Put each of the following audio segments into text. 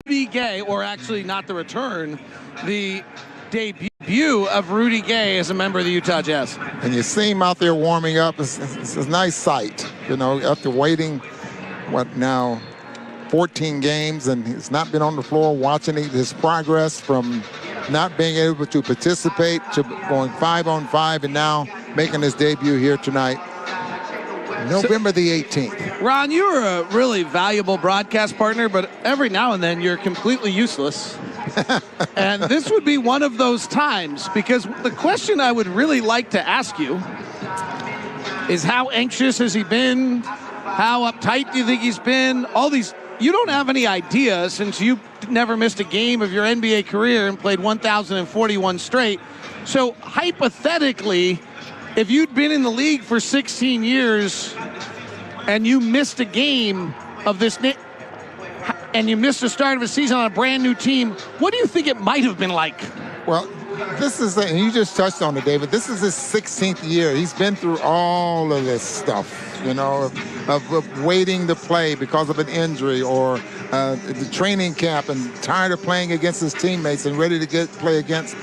Rudy Gay, or actually not the return, the debut of Rudy Gay as a member of the Utah Jazz. And you see him out there warming up. It's a nice sight, you know, after waiting, 14 games, and he's not been on the floor, watching his progress from not being able to participate to going 5-on-5 and now making his debut here tonight, November the 18th. Ron, you are a really valuable broadcast partner, but every now and then you're completely useless. And this would be one of those times, because the question I would really like to ask you is, how anxious has he been? How uptight do you think he's been? All these, you don't have any idea, since you never missed a game of your NBA career and played 1,041 straight. So hypothetically, if you'd been in the league for 16 years and you missed a game of this, and you missed the start of a season on a brand new team, what do you think it might have been like? Well, this is, and you just touched on it, David, this is his 16th year. He's been through all of this stuff, you know, of waiting to play because of an injury, or the training camp, and tired of playing against his teammates and ready to play against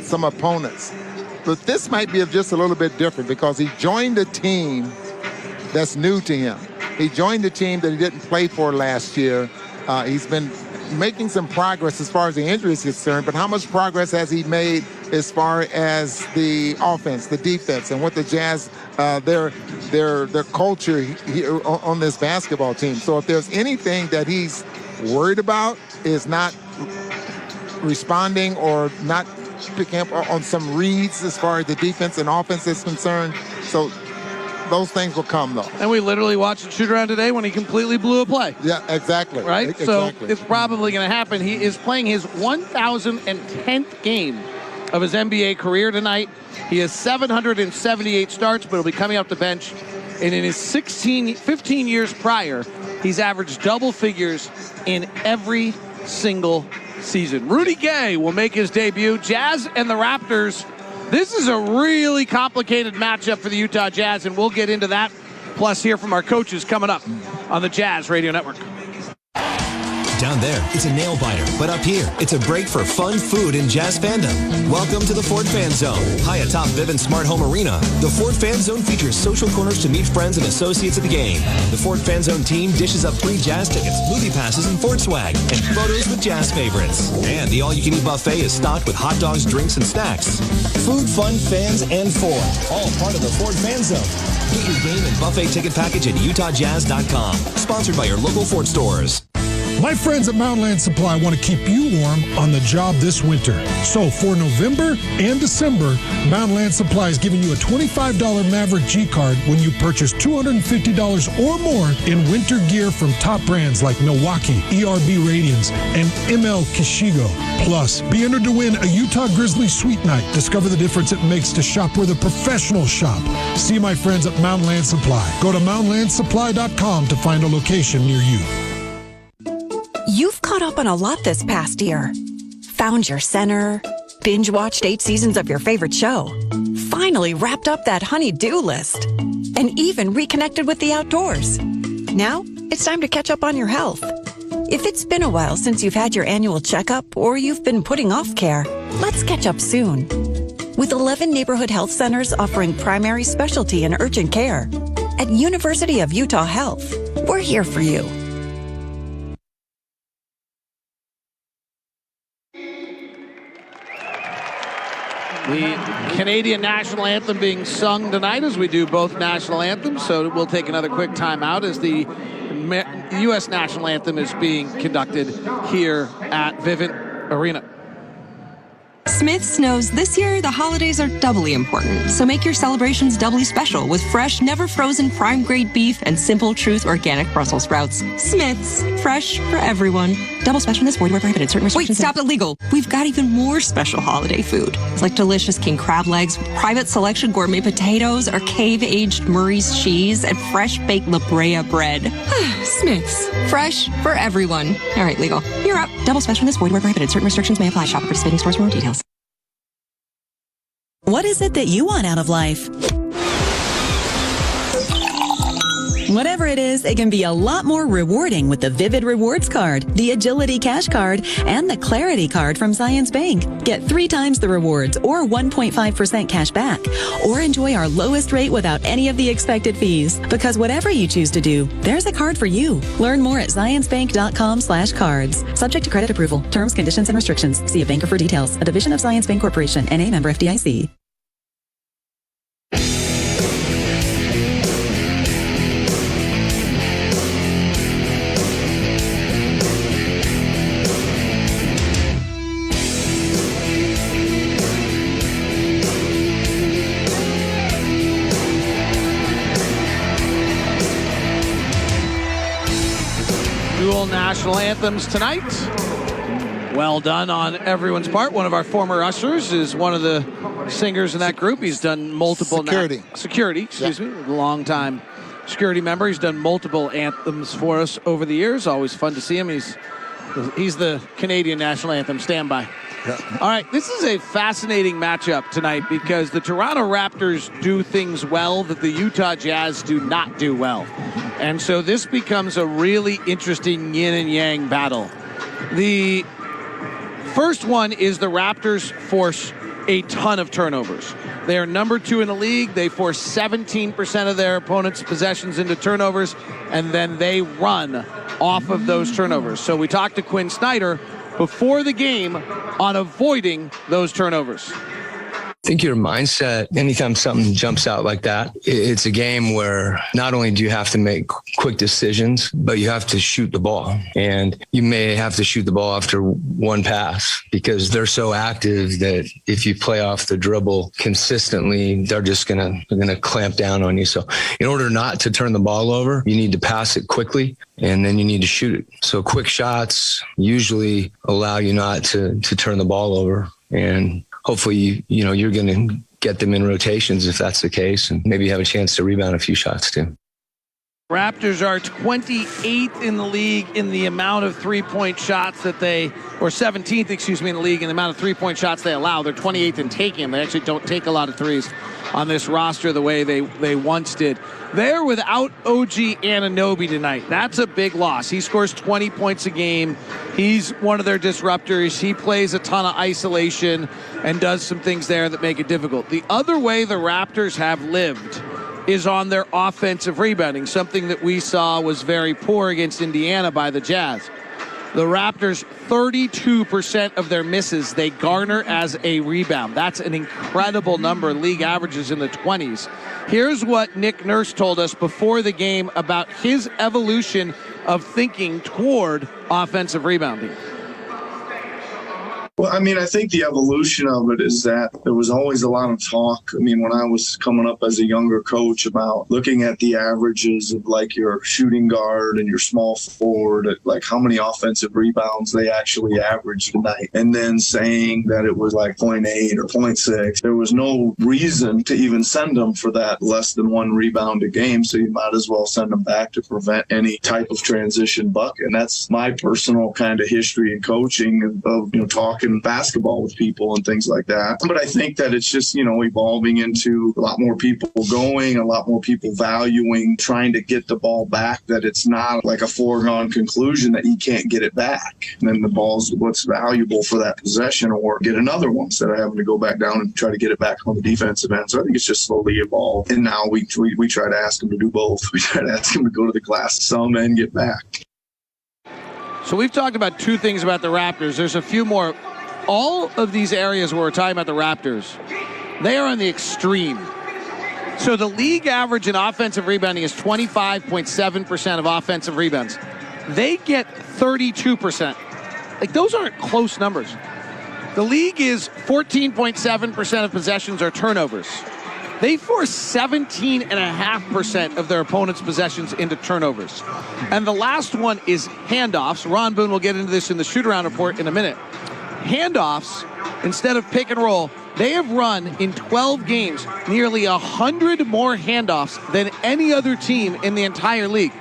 some opponents. But this might be just a little bit different, because he joined a team that's new to him. He joined a team that he didn't play for last year. He's been making some progress as far as the injury is concerned, but how much progress has he made as far as the offense, the defense, and what the Jazz, their culture here on this basketball team? So if there's anything that he's worried about, is not responding or not picking up on some reads as far as the defense and offense is concerned. So those things will come, though. And we literally watched it shoot around today when he completely blew a play. Yeah, exactly. Right? Exactly. So it's probably going to happen. He is playing his 1,010th game of his NBA career tonight. He has 778 starts, but he'll be coming off the bench. And in his 15 years prior, he's averaged double figures in every single season. Rudy Gay will make his debut. Jazz and the Raptors. This is a really complicated matchup for the Utah Jazz, and we'll get into that, plus hear from our coaches coming up on the Jazz Radio Network. Down there, it's a nail biter, but up here, it's a break for fun food and Jazz fandom. Welcome to the Ford Fan Zone. High atop Vivint Smart Home Arena, the Ford Fan Zone features social corners to meet friends and associates at the game. The Ford Fan Zone team dishes up free Jazz tickets, movie passes, and Ford swag, and photos with Jazz favorites. And the all-you-can-eat buffet is stocked with hot dogs, drinks, and snacks. Food, fun, fans, and Ford, all part of the Ford Fan Zone. Get your game and buffet ticket package at UtahJazz.com. Sponsored by your local Ford stores. My friends at Mountainland Supply want to keep you warm on the job this winter. So for November and December, Mountainland Supply is giving you a $25 Maverick G card when you purchase $250 or more in winter gear from top brands like Milwaukee, ERB Radiance, and ML Kishigo. Plus, be entered to win a Utah Grizzly Sweet Night. Discover the difference it makes to shop where the professionals shop. See my friends at Mountainland Supply. Go to mountainlandsupply.com to find a location near you. You've caught up on a lot this past year. Found your center, binge-watched 8 seasons of your favorite show, finally wrapped up that honey-do list, and even reconnected with the outdoors. Now, it's time to catch up on your health. If it's been a while since you've had your annual checkup or you've been putting off care, let's catch up soon. With 11 neighborhood health centers offering primary, specialty, and urgent care, at University of Utah Health, we're here for you. The Canadian national anthem being sung tonight as we do both national anthems, so we'll take another quick timeout as the U.S. national anthem is being conducted here at Vivint Arena. Smith's knows this year the holidays are doubly important, so make your celebrations doubly special with fresh, never frozen prime-grade beef and Simple Truth organic Brussels sprouts. Smith's, fresh for everyone. Double specialness, void where prohibited. Certain restrictions. Wait, stop illegal. We've got even more special holiday food. It's like delicious king crab legs, private selection gourmet potatoes, or cave-aged Murray's cheese, and fresh baked La Brea bread. Smith's, fresh for everyone. All right, legal. You're up. Double specialness, void where prohibited. Certain restrictions may apply. Shop at participating stores for more details. What is it that you want out of life? Whatever it is, it can be a lot more rewarding with the Vivid Rewards Card, the Agility Cash Card, and the Clarity Card from Zions Bank. Get 3 times the rewards or 1.5% cash back. Or enjoy our lowest rate without any of the expected fees. Because whatever you choose to do, there's a card for you. Learn more at zionsbank.com/cards. Subject to credit approval. Terms, conditions, and restrictions. See a banker for details. A division of Zions Bank Corporation. NA member FDIC. Dual national anthems tonight. Well done on everyone's part. One of our former ushers is one of the singers in that group. He's done multiple security, long time security member. He's done multiple anthems for us over the years. Always fun to see him. He's the Canadian national anthem standby. Yeah. All right, this is a fascinating matchup tonight because the Toronto Raptors do things well that the Utah Jazz do not do well. And so this becomes a really interesting yin and yang battle. The first one is the Raptors force a ton of turnovers. They are number 2 in the league. They force 17% of their opponents' possessions into turnovers, and then they run off of those turnovers. So we talked to Quinn Snyder before the game on avoiding those turnovers. I think your mindset, anytime something jumps out like that, it's a game where not only do you have to make quick decisions, but you have to shoot the ball. And you may have to shoot the ball after one pass because they're so active that if you play off the dribble consistently, they're just gonna clamp down on you. So in order not to turn the ball over, you need to pass it quickly and then you need to shoot it. So quick shots usually allow you not to turn the ball over. And hopefully, you're going to get them in rotations if that's the case, and maybe have a chance to rebound a few shots too. Raptors are 28th in the league in the amount of three-point shots that they, or 17th, in the league in the amount of three-point shots they allow. They're 28th in taking them. They actually don't take a lot of threes on this roster the way they once did. They're without OG Anunoby tonight. That's a big loss. He scores 20 points a game. He's one of their disruptors. He plays a ton of isolation and does some things there that make it difficult. The other way the Raptors have lived is on their offensive rebounding, something that we saw was very poor against Indiana by the Jazz. The Raptors, 32% of their misses they garner as a rebound. That's an incredible number. League averages in the 20s. Here's what Nick Nurse told us before the game about his evolution of thinking toward offensive rebounding. Well, I think the evolution of it is that there was always a lot of talk. When I was coming up as a younger coach about looking at the averages of like your shooting guard and your small forward, like how many offensive rebounds they actually averaged tonight, and then saying that it was like 0.8 or 0.6. There was no reason to even send them for that less than 1 rebound a game, so you might as well send them back to prevent any type of transition bucket. And that's my personal kind of history in coaching of talking basketball with people and things like that. But I think that it's just, evolving into a lot more people going, a lot more people valuing trying to get the ball back, that it's not like a foregone conclusion that you can't get it back. And then the ball's what's valuable for that possession, or get another one instead of having to go back down and try to get it back on the defensive end. So I think it's just slowly evolved. And now we try to ask them to do both. We try to ask them to go to the glass some and get back. So we've talked about 2 things about the Raptors. There's a few more. All of these areas where we're talking about the Raptors, they are on the extreme. So the league average in offensive rebounding is 25.7% of offensive rebounds. They get 32%. Like, those aren't close numbers. The league is 14.7% of possessions are turnovers. They force 17.5% of their opponent's possessions into turnovers. And the last one is handoffs. Ron Boone will get into this in the shoot-around report in a minute. Handoffs, instead of pick and roll, they have run in 12 games nearly 100 more handoffs than any other team in the entire league.